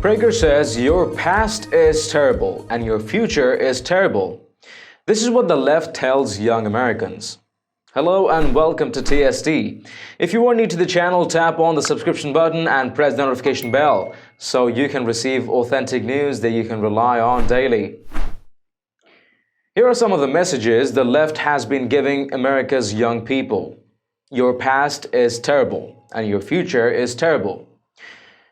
Prager says your past is terrible and your future is terrible. This is what the left tells young Americans. Hello and welcome to TST. If you are new to the channel, tap on the subscription button and press the notification bell so you can receive authentic news that you can rely on daily. Here are some of the messages the left has been giving America's young people. Your past is terrible and your future is terrible.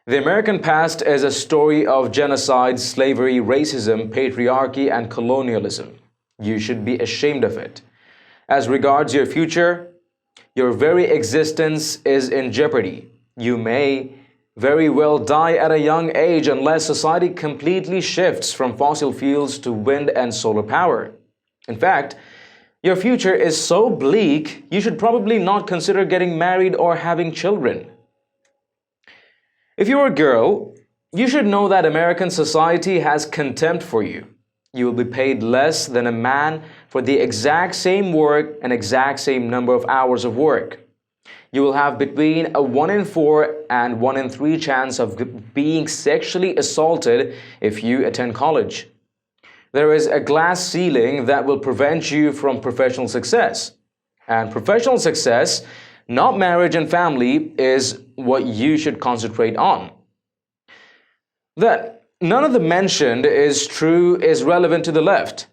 The American past is a story of genocide, slavery, racism, patriarchy, and colonialism. You should be ashamed of it. As regards your future, your very existence is in jeopardy. You may very well die at a young age unless society completely shifts from fossil fuels to wind and solar power. In fact, your future is so bleak, you should probably not consider getting married or having children. If you're a girl, you should know that American society has contempt for you. You will be paid less than a man for the exact same work and exact same number of hours of work. You will have between a 1 in 4 and 1 in 3 chance of being sexually assaulted if you attend college. There is a glass ceiling that will prevent you from professional success. And professional success, not marriage and family, is what you should concentrate on. That none of the mentioned is relevant to the left.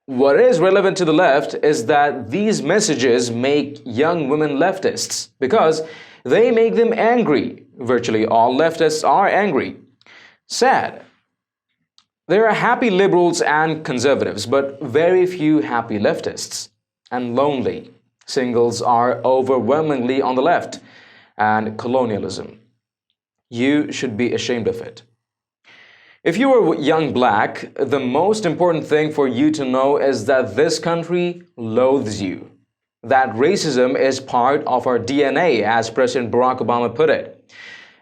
What is relevant to the left is that these messages make young women leftists because they make them angry. Virtually all leftists are angry. Sad. There are happy liberals and conservatives, but very few happy leftists. And lonely. Singles are overwhelmingly on the left. And colonialism. You should be ashamed of it. If you are young black, the most important thing for you to know is that this country loathes you. That racism is part of our DNA, as President Barack Obama put it.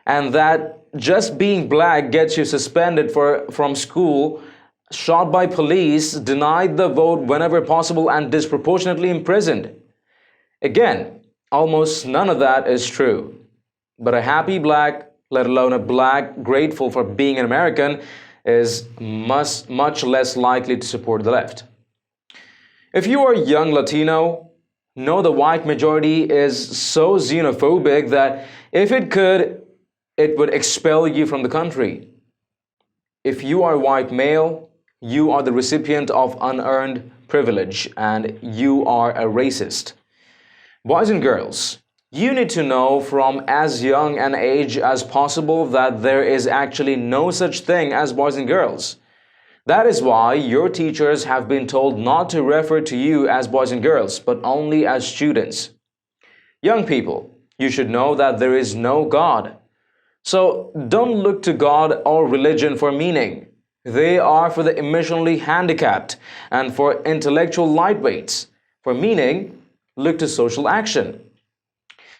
And that just being black gets you suspended from school, shot by police, denied the vote whenever possible, and disproportionately imprisoned. Again, almost none of that is true. But a happy black, let alone a black grateful for being an American, is much less likely to support the left. If you are young Latino, know the white majority is so xenophobic that if it could, it would expel you from the country. If you are white male, you are the recipient of unearned privilege and you are a racist. Boys and girls, you need to know from as young an age as possible that there is actually no such thing as boys and girls. That is why your teachers have been told not to refer to you as boys and girls, but only as students. Young people, you should know that there is no God. So don't look to God or religion for meaning. They are for the emotionally handicapped and for intellectual lightweights. For meaning, look to social action.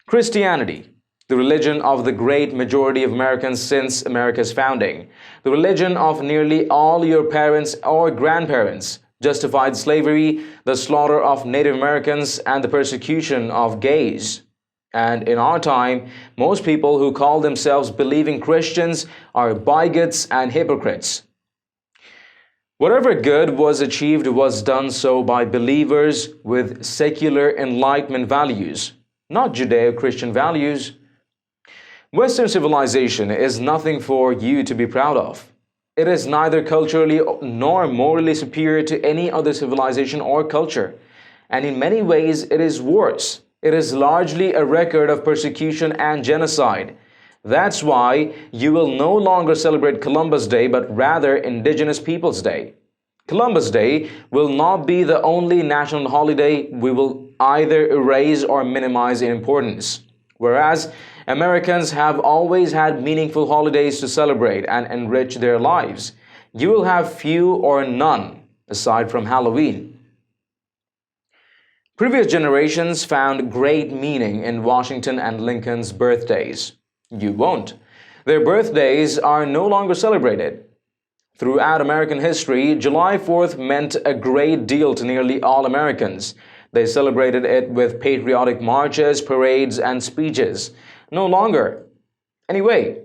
Christianity, the religion of the great majority of Americans since America's founding, the religion of nearly all your parents or grandparents, justified slavery, the slaughter of Native Americans, and the persecution of gays. And in our time, most people who call themselves believing Christians are bigots and hypocrites. Whatever good was achieved was done so by believers with secular Enlightenment values, not Judeo-Christian values. Western civilization is nothing for you to be proud of. It is neither culturally nor morally superior to any other civilization or culture. And in many ways, it is worse. It is largely a record of persecution and genocide. That's why you will no longer celebrate Columbus Day, but rather Indigenous Peoples Day. Columbus Day will not be the only national holiday we will either erase or minimize in importance. Whereas Americans have always had meaningful holidays to celebrate and enrich their lives, you will have few or none aside from Halloween. Previous generations found great meaning in Washington and Lincoln's birthdays. You won't. Their birthdays are no longer celebrated. Throughout American history, July 4th meant a great deal to nearly all Americans. They celebrated it with patriotic marches, parades, and speeches. No longer. Anyway,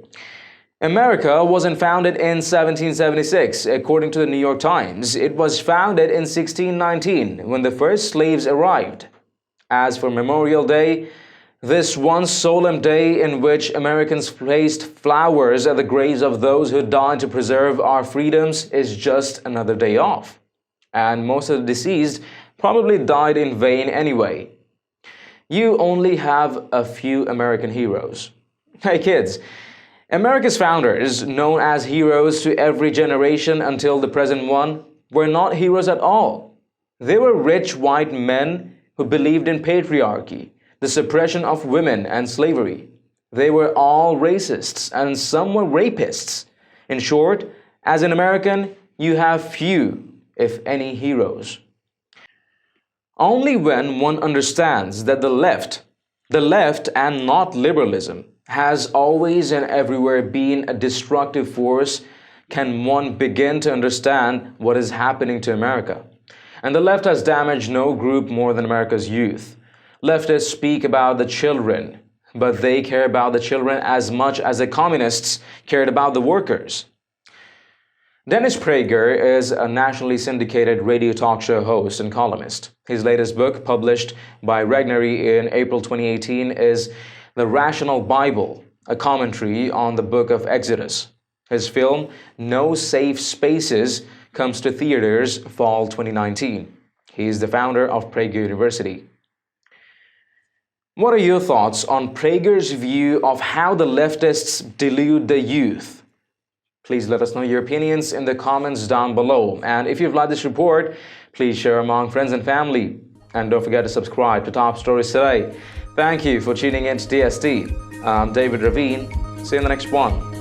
America wasn't founded in 1776, according to the New York Times. It was founded in 1619, when the first slaves arrived. As for Memorial Day, this once solemn day in which Americans placed flowers at the graves of those who died to preserve our freedoms, is just another day off. And most of the deceased probably died in vain anyway. You only have a few American heroes. Hey kids, America's founders, known as heroes to every generation until the present one, were not heroes at all. They were rich white men who believed in patriarchy, the suppression of women, and slavery. They were all racists, and some were rapists. In short, as an American, you have few, if any, heroes. Only when one understands that the left and not liberalism, has always and everywhere been a destructive force, can one begin to understand what is happening to America. And the left has damaged no group more than America's youth. Leftists speak about the children, but they care about the children as much as the communists cared about the workers. Dennis Prager is a nationally syndicated radio talk show host and columnist. His latest book, published by Regnery in April 2018, is The Rational Bible, a commentary on the book of Exodus. His film, No Safe Spaces, comes to theaters fall 2019. He is the founder of Prager University. What are your thoughts on Prager's view of how the leftists delude the youth? Please let us know your opinions in the comments down below. And if you've liked this report, please share among friends and family. And don't forget to subscribe to Top Stories Today. Thank you for tuning in to DST. I'm David Ravine. See you in the next one.